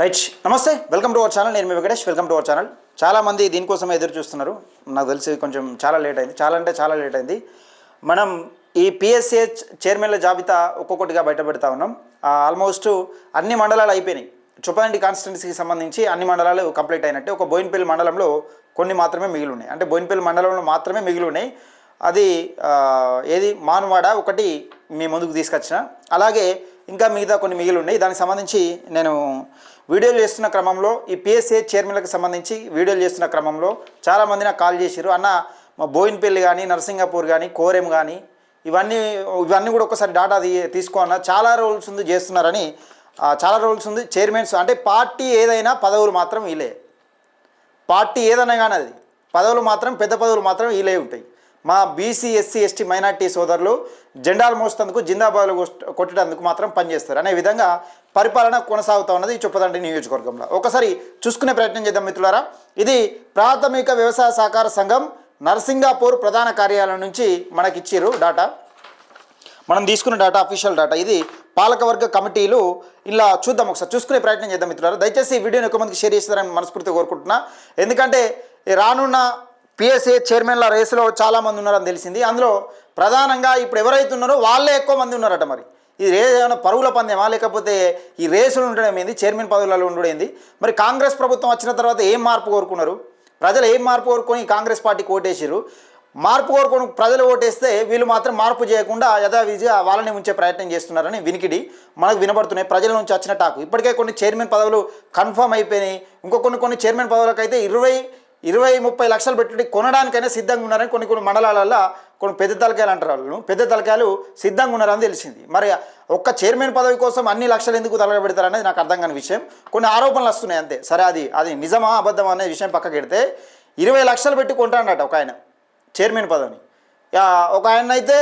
Right, నమస్తే, welcome to our channel. నేను మీ Venkatesh. Welcome to our channel. చాలామంది దీనికోసమే ఎదురు చూస్తున్నారు. నాకు తెలిసి కొంచెం చాలా లేట్ అయింది, చాలా లేట్ అయింది. మనం ఈ పిఎస్ఏ చైర్మన్ల జాబితా ఒక్కొక్కటిగా బయటపెడతా ఉన్నాం. ఆల్మోస్ట్ అన్ని మండలాలు అయిపోయినాయి. చొప్పదండి కాన్స్టిట్యున్సీకి సంబంధించి అన్ని మండలాలు కంప్లీట్ అయినట్టే. ఒక బోయినపల్లి మండలంలో కొన్ని మాత్రమే మిగిలి ఉన్నాయి. అంటే బోయినపల్లి మండలంలో మాత్రమే మిగిలి ఉన్నాయి. అది ఏది మానవాడ ఒకటి మీ ముందుకు తీసుకొచ్చిన, అలాగే ఇంకా మిగతా కొన్ని మిగిలి ఉన్నాయి. దానికి సంబంధించి నేను వీడియోలు చేస్తున్న క్రమంలో ఈ పిఎస్ఏ చైర్మన్లకు సంబంధించి వీడియోలు చేస్తున్న క్రమంలో చాలామంది నాకు కాల్ చేశారు. అన్న మా బోయినపల్లి కానీ, నరసింగాపూర్ కానీ, కోరెం కానీ ఇవన్నీ కూడా ఒకసారి డాటా తీసుకో అన్న. చాలా రూల్స్ ఉంది చేస్తున్నారని, చాలా రూల్స్ ఉంది. చైర్మన్స్ అంటే పార్టీ ఏదైనా పదవులు మాత్రం వీలే. పార్టీ ఏదైనా కానీ అది పదవులు మాత్రం, పెద్ద పదవులు మాత్రం వీలే ఉంటాయి. మా బీసీ, ఎస్సీ, ఎస్టీ, మైనార్టీ సోదరులు జెండాలు మోసేందుకు, జిందాబాదులు కొట్టేందుకు మాత్రం పనిచేస్తారు అనే విధంగా పరిపాలన కొనసాగుతూ ఉన్నది ఈ చొప్పదండి నియోజకవర్గంలో. ఒకసారి చూసుకునే ప్రయత్నం చేద్దాం మిత్రులారా. ఇది ప్రాథమిక వ్యవసాయ సహకార సంఘం నర్సింగాపూర్ ప్రధాన కార్యాలయం నుంచి మనకిచ్చిర్రు డాటా. మనం తీసుకున్న డాటా అఫీషియల్ డాటా. ఇది పాలకవర్గ కమిటీలు. ఇలా చూద్దాం, ఒకసారి చూసుకునే ప్రయత్నం చేద్దాం మిత్రులారా. దయచేసి ఈ వీడియోని ఎక్కువ మందికి షేర్ చేస్తారని మనస్ఫూర్తిగా కోరుకుంటున్నా. ఎందుకంటే రానున్న పిఎస్ఏ చైర్మన్ల రేసులో చాలామంది ఉన్నారని తెలిసింది. అందులో ప్రధానంగా ఇప్పుడు ఎవరైతే ఉన్నారో వాళ్ళే ఎక్కువ మంది ఉన్నారట. మరి ఈ రేస్ ఏమైనా పరుగుల పందెమా, లేకపోతే ఈ రేసులు ఉండడం ఏంది, చైర్మన్ పదవులలో ఉండడం ఏంది? మరి కాంగ్రెస్ ప్రభుత్వం వచ్చిన తర్వాత ఏం మార్పు కోరుకున్నారు ప్రజలు? ఏం మార్పు కోరుకొని కాంగ్రెస్ పార్టీకి ఓటేసారు? మార్పు కోరుకొని ప్రజలు ఓటేస్తే వీళ్ళు మాత్రం మార్పు చేయకుండా యథావిధిగా వాళ్ళని ఉంచే ప్రయత్నం చేస్తున్నారని వినికిడి మనకు వినబడుతున్నాయి. ప్రజల నుంచి వచ్చిన టాకు. ఇప్పటికే కొన్ని చైర్మన్ పదవులు కన్ఫర్మ్ అయిపోయినాయి. ఇంకో కొన్ని చైర్మన్ పదవులకు అయితే 20-30 లక్షలు పెట్టి కొనడానికైనా సిద్ధంగా ఉన్నారని కొన్ని మండలాలలో కొన్ని పెద్ద తలకాయలు అంటారు. వాళ్ళు పెద్ద తలకాయలు సిద్ధంగా ఉన్నారని తెలిసింది. మరి ఒక్క చైర్మన్ పదవి కోసం అన్ని లక్షలు ఎందుకు తలగబెడతారనేది నాకు అర్థం కాని విషయం. కొన్ని ఆరోపణలు వస్తున్నాయి అంతే. సరే, అది నిజమా అబద్ధమా అనే విషయం పక్కకి పెడితే 20 లక్షలు పెట్టి కొంటాడట ఒక ఆయన చైర్మన్ పదవిని. ఒక ఆయన అయితే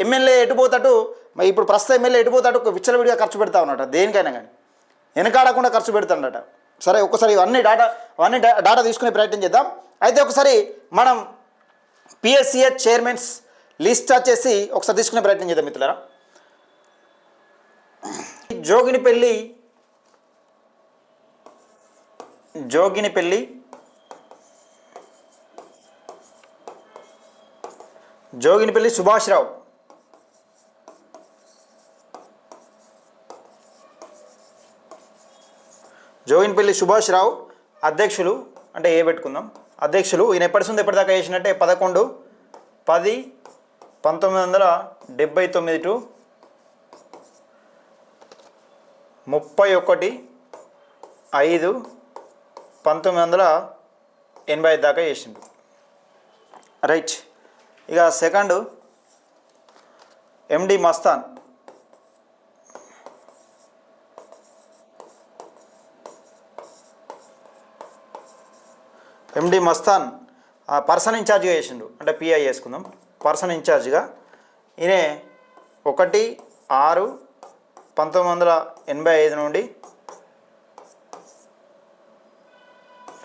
ఎమ్మెల్యే ఎటుపోతాడు, మరి ఇప్పుడు ప్రస్తుతం ఎమ్మెల్యే ఎటుపోతాడు విచ్చలవిడిగా ఖర్చు పెడతా ఉన్నట. దేనికైనా కానీ వెనకాడకుండా ఖర్చు పెడతాడట. సరే, ఒకసారి ఇవన్నీ డాటా తీసుకునే ప్రయత్నం చేద్దాం. అయితే ఒకసారి మనం పిఎస్సిఏ చైర్మన్స్ లిస్ట్ వచ్చేసి ఒకసారి తీసుకునే ప్రయత్నం చేద్దాం మిత్రులారా. జోగినిపల్లి సుభాష్ రావు, జోగినిపల్లి సుభాష్ రావు అధ్యక్షులు. అంటే ఏ పెట్టుకుందాం అధ్యక్షులు. ఈయన ఎప్పటిదాకా చేసినట్టే 11-10-1979 టు 31-5-1985 దాకా చేసిండు. రైట్. ఇక సెకండ్ ఎండి మస్తాన్. ఎండి మస్తాన్ పర్సన్ ఇన్ఛార్జ్గా చేసిండు. అంటే పిఐ వేసుకుందాం. పర్సన్ ఇన్ఛార్జ్గా ఈయన 1-6-1985 నుండి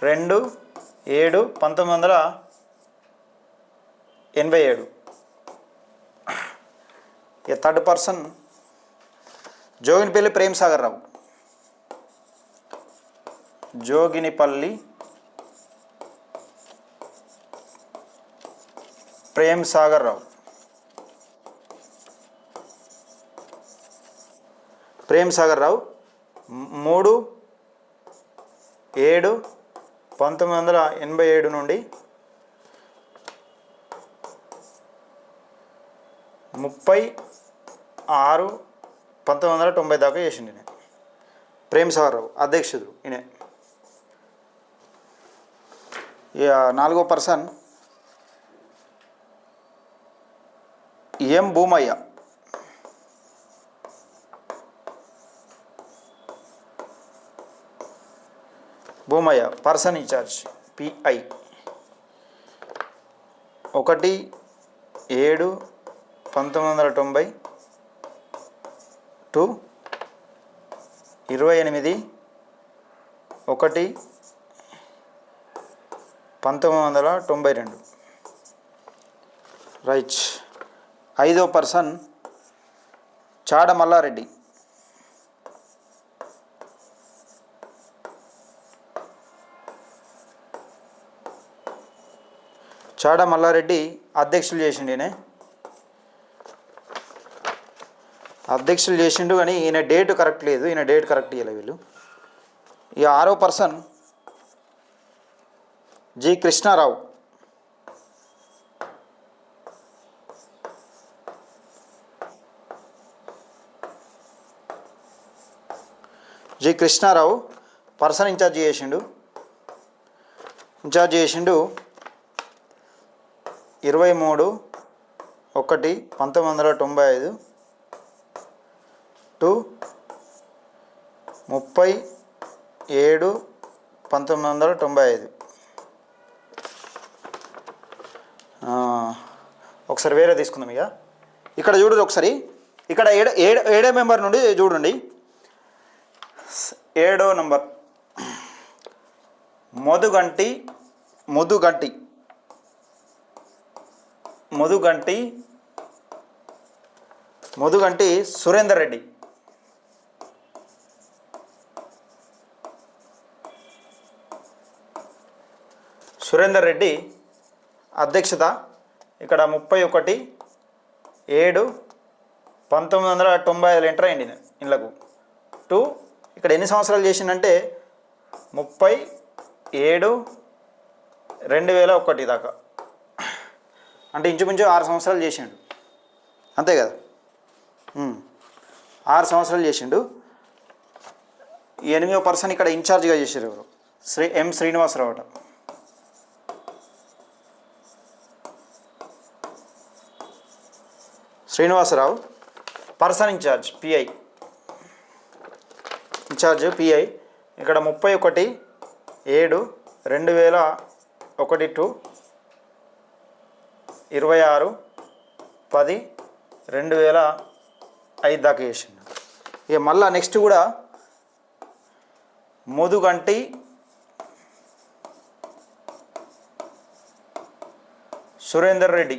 2-7-1987. ఇక థర్డ్ పర్సన్ జోగినిపల్లి ప్రేమ్సాగర్ రావు. జోగినిపల్లి ప్రేమ్సాగర్ రావు. 3-7-1987 నుండి 30-6-1990 దాకా చేసిండు ఈయన. ప్రేమ్సాగర్ రావు అధ్యక్షుడు ఈయన. ఇక నాలుగో person M Bhumaiah. Person incharge PI. 1-7-1990 to 28-1-1992. Right. ఐదో పర్సన్ చాడ మల్లారెడ్డి. చాడ మల్లారెడ్డి అధ్యక్షులు చేసిండు. అధ్యక్షులు చేసిండు కానీ ఈయన డేట్ కరెక్ట్ లేదు, ఈయన డేట్ కరెక్ట్ ఇవ్వలేదు వీళ్ళు. ఈ 6వ person G Krishnarao. G Krishnarao person incharge చేసిండు. 23/1/1995 టు 30/7/1995. ఒకసారి వేరే తీసుకుందాం. ఇక ఇక్కడ చూడండి ఒకసారి, ఇక్కడ ఏడో మెంబర్ నుండి చూడండి. 7వ నంబర్ ముదుగంటి సురేందర్ రెడ్డి. సురేందర్ రెడ్డి అధ్యక్షత. ఇక్కడ 31/7/1995 ఎంటర్ అయ్యింది ఇళ్ళకు. ఇక్కడ ఎన్ని సంవత్సరాలు చేసిందంటే 30/7/2001 దాకా, అంటే ఇంచుమించు 6 సంవత్సరాలు చేసిండు, అంతే కదా. 6 సంవత్సరాలు చేసిండు. 8వ పర్సన్ ఇక్కడ ఇన్ఛార్జ్గా చేశారు ఎవరు, ఎం శ్రీనివాసరావు అట. Srinivasarao person incharge PI. ఇక్కడ 31/7/2001 టు 26/10/2005 దాకా చేసిండు. ఇక మళ్ళా నెక్స్ట్ కూడా ముదుగంటి సురేందర్ రెడ్డి.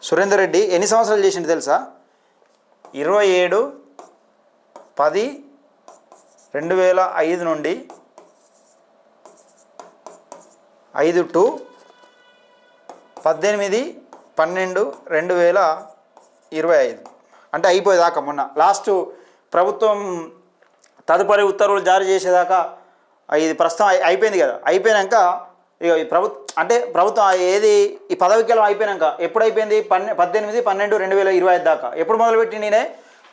సురేందర్ రెడ్డి ఎన్ని సంవత్సరాలు చేసిండు తెలుసా? 27/10/2005 నుండి 5 టు 18/12/2025, అంటే అయిపోయేదాకా. మొన్న లాస్ట్ ప్రభుత్వం తదుపరి ఉత్తర్వులు జారీ చేసేదాకా ఇది ప్రస్తుతం అయిపోయింది కదా. అయిపోయాక ఇక ఈ ప్రభుత్వం ఏది ఈ పదవీకాలం అయిపోయాక ఎప్పుడు అయిపోయింది? 18/12/2025 దాకా. ఎప్పుడు మొదలుపెట్టి నేనే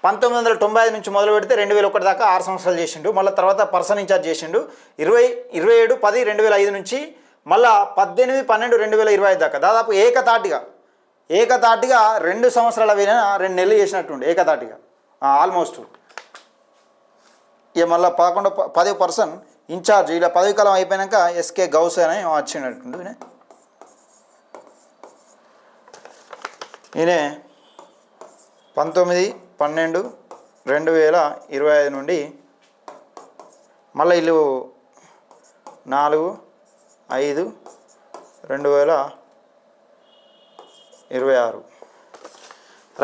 1995 నుంచి మొదలు పెడితే 2001 దాకా 6 సంవత్సరాలు చేసిండు. మళ్ళీ తర్వాత పర్సన్ ఇన్ఛార్జ్ చేసిండు. 27/10/2005 నుంచి మళ్ళీ 18/12/2025 దాకా. దాదాపు ఏకతాటిగా 2 సంవత్సరాల పోయినా 2 నెలలు చేసినట్టుండే ఏకతాటిగా ఆల్మోస్ట్. ఇక మళ్ళీ 10వ పర్సన్ ఇన్ఛార్జ్ ఇలా పదవీకాలం అయిపోయాక ఎస్కే గౌస్ అని వచ్చినట్టుండు. ఈయన 19/12/2025 నుండి మళ్ళీ వీళ్ళు 4/5/2026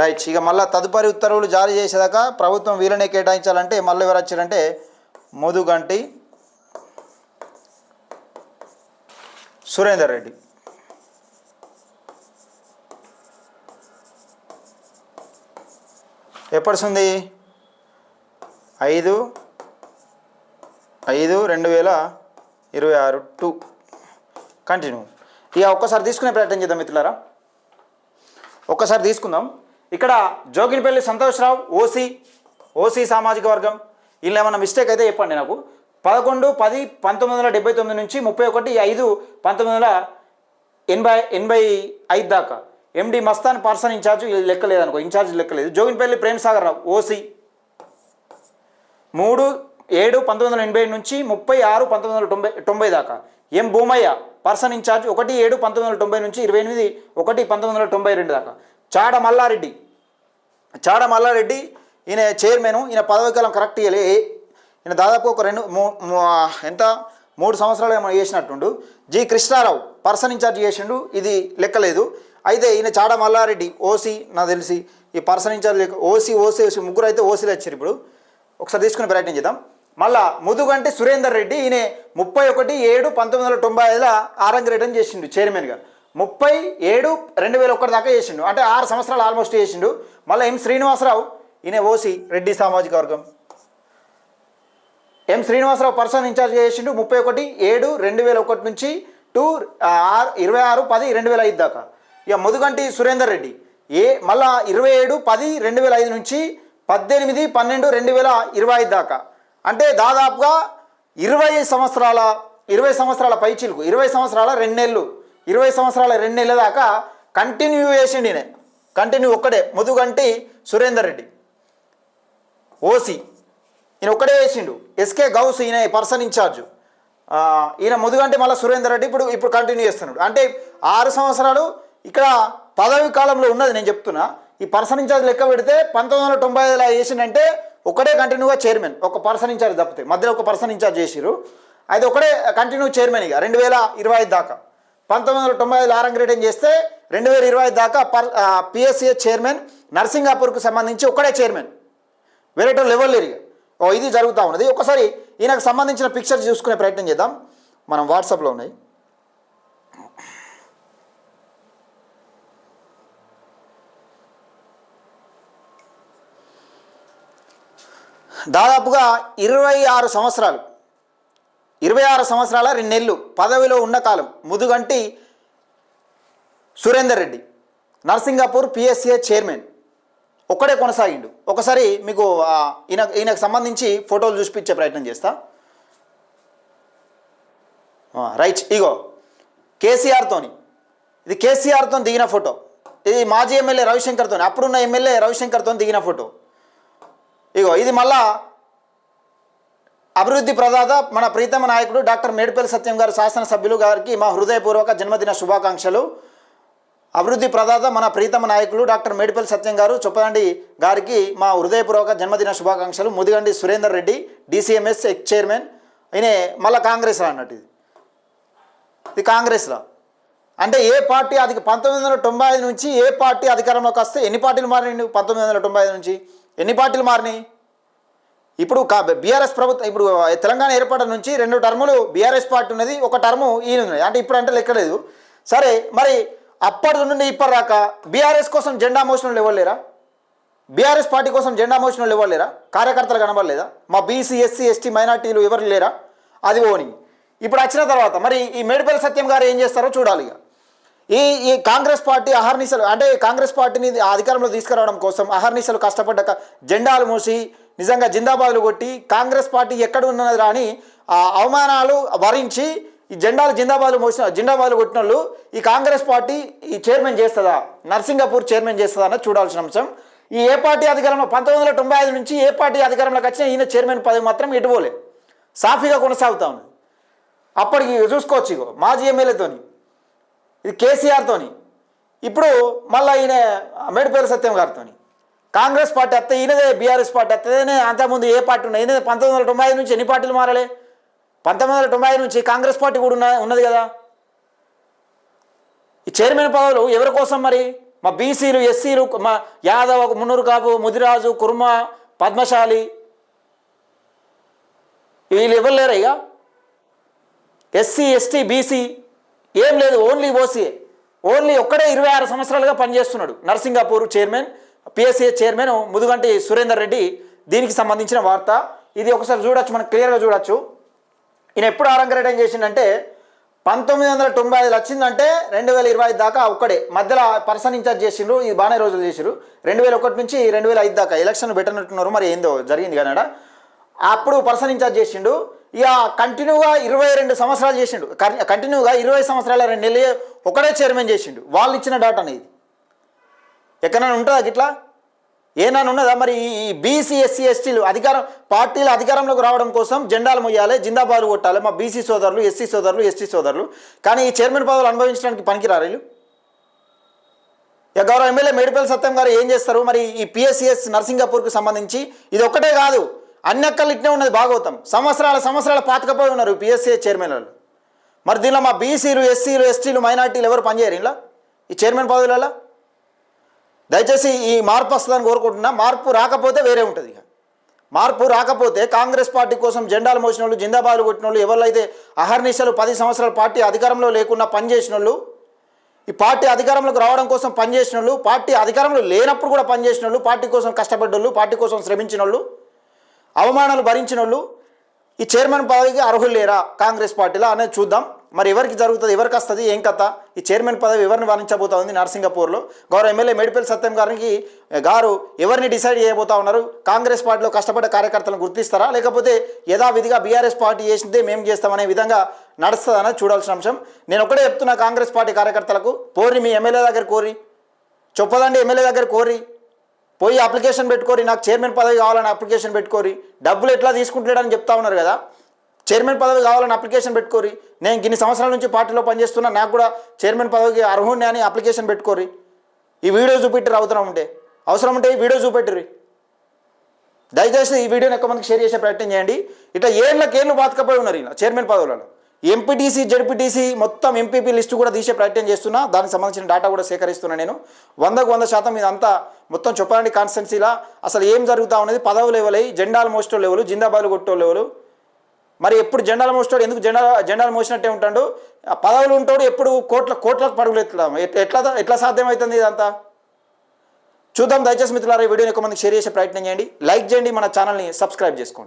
రైట్. ఇక మళ్ళీ తదుపరి ఉత్తర్వులు జారీ చేసేదాకా ప్రభుత్వం వీళ్ళనే కేటాయించాలంటే మళ్ళీ ఎవరు వచ్చారంటే ముదుగంటి సురేందర్ రెడ్డి. ఎప్పటిది? 5/5/2026 to continue. ఇక ఒక్కసారి తీసుకునే ప్రయత్నం చేద్దాం మిత్రులారా, ఒక్కసారి తీసుకుందాం. ఇక్కడ జోగినిపల్లి సంతోష్రావు ఓసీ సామాజిక వర్గం. వీళ్ళు ఏమన్నా మిస్టేక్ అయితే చెప్పండి నాకు. 11/10/1979 నుంచి 31/5/1985 దాకా. ఎండి మస్తాన్ పర్సన్ ఇన్ఛార్జ్ లెక్కలేదనుకో, ఇన్ఛార్జ్ లెక్కలేదు. జోగినిపల్లి ప్రేమ్సాగర్ రావు ఓసీ 3/7/1980 నుంచి 36/1990 దాకా. ఎం భూమయ్య పర్సన్ ఇన్ఛార్జ్ 1/7/1990 నుంచి 28/1/1992 దాకా. చాడ మల్లారెడ్డి ఈయన చైర్మన్. ఈయన పదవీకాలం కరెక్ట్ ఇవ్వలే. ఈయన దాదాపు ఒక 3 సంవత్సరాలు ఏమో చేసినట్టుండు. జి కృష్ణారావు పర్సన్ ఇన్ఛార్జ్ చేసిండు, ఇది లెక్కలేదు. అయితే ఈయన చాడ మల్లారెడ్డి ఓసీ నాకు తెలిసి ఈ పర్సన్ ఇన్ఛార్జ్ ఓసీ ముగ్గురు అయితే ఓసీలు వచ్చారు. ఇప్పుడు ఒకసారి తీసుకునే ప్రయత్నం చేద్దాం. మళ్ళా ముదుగంటి సురేందర్ రెడ్డి ఈయన 31/7/1995 ఆరంగరేటం చేసిండు చైర్మన్గా. 30/7/2001 దాకా చేసిండు, అంటే 6 సంవత్సరాలు ఆల్మోస్ట్ చేసిండు. మళ్ళీ ఎం శ్రీనివాసరావు ఈయన ఓసి రెడ్డి సామాజిక వర్గం. ఎం శ్రీనివాసరావు పర్సనల్ ఇన్ఛార్జ్ చేసిండు 31/7/2001 నుంచి 26/10/2005 దాకా. ఇక ముదుగంటి సురేందర్ రెడ్డి మళ్ళా 27/10/2005 నుంచి 18/12/2025 దాకా. అంటే దాదాపుగా 20 సంవత్సరాల పైచిలుకు 20 సంవత్సరాల 2 నెలలు 20 సంవత్సరాల 2 నెలల దాకా కంటిన్యూ చేసిండు ఈయన. కంటిన్యూ ఒక్కడే ముదుగంటి సురేందర్ రెడ్డి ఓసి, ఈయన ఒక్కడే వేసిండు. ఎస్కే గౌస్ ఈయన పర్సన్ ఇన్ఛార్జ్. ఈయన ముదుగంటి మళ్ళీ సురేందర్ రెడ్డి ఇప్పుడు కంటిన్యూ చేస్తున్నాడు. అంటే 6 సంవత్సరాలు ఇక్కడ పదవి కాలంలో ఉన్నది నేను చెప్తున్నా. ఈ పర్సన్ ఇన్ఛార్జ్ లెక్క పెడితే 1995 వేసిండంటే ఒకటే కంటిన్యూగా చైర్మన్, ఒక పర్సన్ ఇన్ఛార్జ్ తప్పితే మధ్యలో ఒక పర్సన్ ఇన్ఛార్జ్ చేసిరు. అది ఒకటే కంటిన్యూ చైర్మన్. ఇక 2025 దాకా 1995 ఆరంగరేటం చేస్తే 2025 దాకా పిఎస్సిఎస్ చైర్మన్ నర్సింగాపూర్కు సంబంధించి ఒకటే చైర్మన్, వేరే లెవెల్ లేరు. ఇది జరుగుతూ ఉన్నది. ఒకసారి ఈయనకు సంబంధించిన పిక్చర్స్ చూసుకునే ప్రయత్నం చేద్దాం. మనం వాట్సాప్లో ఉన్నాయి. దాదాపుగా 26 సంవత్సరాలు 2 నెలలు పదవిలో ఉన్న కాలం ముదుగంటి సురేందర్ రెడ్డి నర్సింగాపూర్ పిఎస్సిఏ చైర్మన్ ఒక్కడే కొనసాగిండు. ఒకసారి మీకు ఈయనకు సంబంధించి ఫోటోలు చూపించే ప్రయత్నం చేస్తా. రైట్, ఇగో కేసీఆర్తోని, ఇది కేసీఆర్తో దిగిన ఫోటో. ఇది మాజీ ఎమ్మెల్యే రవిశంకర్తో, అప్పుడున్న ఎమ్మెల్యే రవిశంకర్తో దిగిన ఫోటో. ఇగో ఇది మళ్ళా అభివృద్ధి ప్రదాత మన ప్రీతమ నాయకుడు డాక్టర్ మేడిపల్లి సత్యం గారు శాసనసభ్యులు గారికి మా హృదయపూర్వక జన్మదిన శుభాకాంక్షలు. అభివృద్ధి ప్రదాత మన ప్రీతమ నాయకులు డాక్టర్ మేడిపల్లి సత్యం గారు చొప్పదండి గారికి మా హృదయపూర్వక జన్మదిన శుభాకాంక్షలు. Mudigandi Surender Reddy DCMS ex chairman. ఈయన మళ్ళీ కాంగ్రెస్లో అన్నట్టు. ఇది కాంగ్రెస్లో అంటే ఏ పార్టీ 1995 నుంచి ఏ పార్టీ అధికారంలోకి వస్తే ఎన్ని పార్టీలు మారినాయి? 1995 నుంచి ఎన్ని పార్టీలు మారినాయి? ఇప్పుడు బీఆర్ఎస్ ప్రభుత్వం, ఇప్పుడు తెలంగాణ ఏర్పడడం నుంచి 2 టర్ములు బీఆర్ఎస్ పార్టీ ఉన్నది, 1 టర్ము ఈయన ఉన్నది. అంటే ఇప్పుడు అంటే లెక్కలేదు. సరే, మరి అప్పటి నుండి ఇప్పటిదాకా బీఆర్ఎస్ కోసం జెండా మోసిన వాళ్ళు ఎవరు లేరా? బీఆర్ఎస్ పార్టీ కోసం జెండా మోసిన వాళ్ళు ఎవరు లేరా? కార్యకర్తలు కనబడలేదా? మా బీసీ ఎస్సీ ఎస్టీ మైనార్టీలు ఎవరు లేరా? అది ఓని. ఇప్పుడు వచ్చిన తర్వాత మరి ఈ మేడిపల్లి సత్యం గారు ఏం చేస్తారో చూడాలి. ఈ కాంగ్రెస్ పార్టీ అహర్నిశలు, అంటే కాంగ్రెస్ పార్టీని అధికారంలో తీసుకురావడం కోసం అహర్నిశలు కష్టపడ్డ జెండాలు మూసి నిజంగా జిందాబాదులు కొట్టి కాంగ్రెస్ పార్టీ ఎక్కడ ఉన్నది రాని అవమానాలు భరించి ఈ జిందాబాదులు కొట్టిన వాళ్ళు ఈ కాంగ్రెస్ పార్టీ ఈ చైర్మన్ చేస్తుందా, నర్సింగాపూర్ చైర్మన్ చేస్తుందా అన్నది చూడాల్సిన అంశం. ఈ ఏ పార్టీ అధికారంలో 1995 నుంచి ఏ పార్టీ అధికారంలోకి వచ్చినా ఈయన చైర్మన్ పదవి మాత్రం ఎటుపోలే, సాఫీగా కొనసాగుతూ ఉన్నది. అప్పటికి చూసుకోవచ్చు. ఇగో మాజీ ఎమ్మెల్యేతోని, ఇది కేసీఆర్తోని, ఇప్పుడు మళ్ళీ ఈయన మేడిపల్లి సత్యం గారితోని కాంగ్రెస్ పార్టీ వస్తే ఈయనదే బీఆర్ఎస్ పార్టీ వస్తుందే. అంతకుముందు ఏ పార్టీ ఉన్నాయి? ఈయన 1995 నుంచి ఎన్ని పార్టీలు మారలే? 1995 నుంచి కాంగ్రెస్ పార్టీ కూడా ఉన్నది కదా. ఈ చైర్మన్ పదవులు ఎవరి కోసం మరి? మా బీసీలు ఎస్సీలు, మా యాదవ్, మున్నూరు కాపు, ముదిరాజు, కుర్మ, పద్మశాలి వీళ్ళు ఎవరు లేరా? ఇక ఎస్సీ ఎస్టీ బీసీ ఏం లేదు, ఓన్లీ ఓసీఏ. ఓన్లీ ఒక్కడే 26 సంవత్సరాలుగా పనిచేస్తున్నాడు Narsingapur chairman, PSC chairman Mudugunti Surender Reddy. దీనికి సంబంధించిన వార్త ఇది. ఒకసారి చూడొచ్చు, మనకు క్లియర్గా చూడొచ్చు. ఈయన ఎప్పుడు ఆరంగరేటం చేసిండంటే 1995 వచ్చిందంటే 2025 దాకా ఒక్కడే. మధ్యలో పర్సన్ ఇన్ఛార్జ్ చేసిండ్రు, ఇది బాగానే రోజులు చేసిరు. 2001 నుంచి 2005 దాకా ఎలక్షన్ పెట్టనట్టున్నారు, మరి ఏందో జరిగింది కానీ అప్పుడు పర్సన్ ఇన్ఛార్జ్ చేసిండు. ఇక కంటిన్యూగా 22 సంవత్సరాలు చేసిండు. కంటిన్యూగా 20 సంవత్సరాల 2 నెలలు ఒకడే చైర్మన్ చేసిండు. వాళ్ళు ఇచ్చిన డాటా అనేది ఎక్కడైనా ఉంటుందా? ఇట్లా ఏమైనా ఉన్నదా? మరి ఈ బీసీ ఎస్సీ ఎస్టీలు పార్టీల అధికారంలోకి రావడం కోసం జెండాలు మొయ్యాలి, జిందాబాదులు కొట్టాలి మా బీసీ సోదరులు, ఎస్సీ సోదరులు, ఎస్టీ సోదరులు. కానీ ఈ చైర్మన్ పదవులు అనుభవించడానికి పనికిరారు వీళ్ళు. ఇక గౌరవ ఎమ్మెల్యే మేడిపల్లి సత్యం గారు ఏం చేస్తారు మరి? ఈ పిఎస్సిఎస్ నర్సింగాపూర్కి సంబంధించి ఇది ఒక్కటే కాదు, అన్ని అక్కలు ఇట్నే ఉన్నది భాగవతం. సంవత్సరాల పాతకపోయి ఉన్నారు పిఎస్సిఎస్ చైర్మన్ వాళ్ళు. మరి దీనిలో మా బీసీలు ఎస్సీలు ఎస్టీలు మైనార్టీలు ఎవరు పనిచేయరు ఇలా ఈ చైర్మన్ పదవులలో? దయచేసి ఈ మార్పు వస్తుందని కోరుకుంటున్నా. మార్పు రాకపోతే వేరే ఉంటుంది. ఇక మార్పు రాకపోతే కాంగ్రెస్ పార్టీ కోసం జెండాలు మోసిన వాళ్ళు, జిందాబాదులు కొట్టిన వాళ్ళు, ఎవరైతే అహర్నిశలు 10 సంవత్సరాల పార్టీ అధికారంలో లేకుండా పనిచేసిన వాళ్ళు, ఈ పార్టీ అధికారంలోకి రావడం కోసం పనిచేసిన వాళ్ళు, పార్టీ అధికారంలో లేనప్పుడు కూడా పనిచేసిన వాళ్ళు, పార్టీ కోసం కష్టపడ్డోళ్ళు, పార్టీ కోసం శ్రమించిన వాళ్ళు, అవమానాలు భరించిన వాళ్ళు ఈ చైర్మన్ పదవికి అర్హులు లేరా కాంగ్రెస్ పార్టీలో అనేది చూద్దాం. మరి ఎవరికి జరుగుతుంది, ఎవరికి వస్తుంది, ఏం కథ, ఈ చైర్మన్ పదవి ఎవరిని వరించబోతా ఉంది నర్సింగపూర్లో? గౌరవ ఎమ్మెల్యే మేడిపల్లి సత్యం గారు ఎవరిని డిసైడ్ చేయబోతా ఉన్నారు? కాంగ్రెస్ పార్టీలో కష్టపడ్డ కార్యకర్తలను గుర్తిస్తారా, లేకపోతే యథావిధిగా బీఆర్ఎస్ పార్టీ చేసిందే మేము చేస్తామనే విధంగా నడుస్తుందనేది చూడాల్సిన అంశం. నేను ఒకటే చెప్తున్నా కాంగ్రెస్ పార్టీ కార్యకర్తలకు, పోరి మీ ఎమ్మెల్యే దగ్గర కోరి, చొప్పదండి ఎమ్మెల్యే దగ్గర కోరి, పోయి అప్లికేషన్ పెట్టుకోరి, నాకు చైర్మన్ పదవి కావాలని అప్లికేషన్ పెట్టుకోరి. డబ్బులు ఎట్లా తీసుకుంటలేడని చెప్తా ఉన్నారు కదా, చైర్మన్ పదవి కావాలని అప్లికేషన్ పెట్టుకోరి. నేను ఇన్ని సంవత్సరాల నుంచి పార్టీలో పనిచేస్తున్నా, నాకు కూడా చైర్మన్ పదవికి అర్హుణ్ణి అని అప్లికేషన్ పెట్టుకోరి. ఈ వీడియో చూపెట్టిరు, అవసరం ఉంటే ఈ వీడియో చూపెట్టిరి. దయచేసి ఈ వీడియోని ఎక్కువ మందికి షేర్ చేసే ప్రయత్నం చేయండి. ఇట్లా ఏళ్ళు బాతకపోయి ఉన్నారు ఇలా చైర్మన్ పదవులలో. ఎంపీటీసీ, జడ్పీటీసీ మొత్తం ఎంపీపీ లిస్టు కూడా తీసే ప్రయత్నం చేస్తున్నా, దానికి సంబంధించిన డేటా కూడా సేకరిస్తున్నా. నేను 100% ఇదంతా మొత్తం చొప్పదండి కాన్స్టిట్యున్సీలా అసలు ఏం జరుగుతూ ఉన్నది, పదవులు ఎవరు, జెండాలు మోసేటోళ్ళు ఎవరు, జిందాబాదులు కొట్టేవాళ్ళు ఎవరు, మరి ఎప్పుడు జెండాలు మోసేటోడు ఎందుకు జెండాలు మోసినట్టే ఉంటాడు, పదవులు ఉంటాడు ఎప్పుడు కోట్లకు పరుగులు ఎట్లా సాధ్యమవుతుంది ఇదంతా చూద్దాం. దయచేసి మిత్రులారా ఈ వీడియోని ఎక్కువ మందికి షేర్ చేసే ప్రయత్నం చేయండి, లైక్ చేయండి, మన ఛానల్ని సబ్స్క్రైబ్ చేసుకోండి.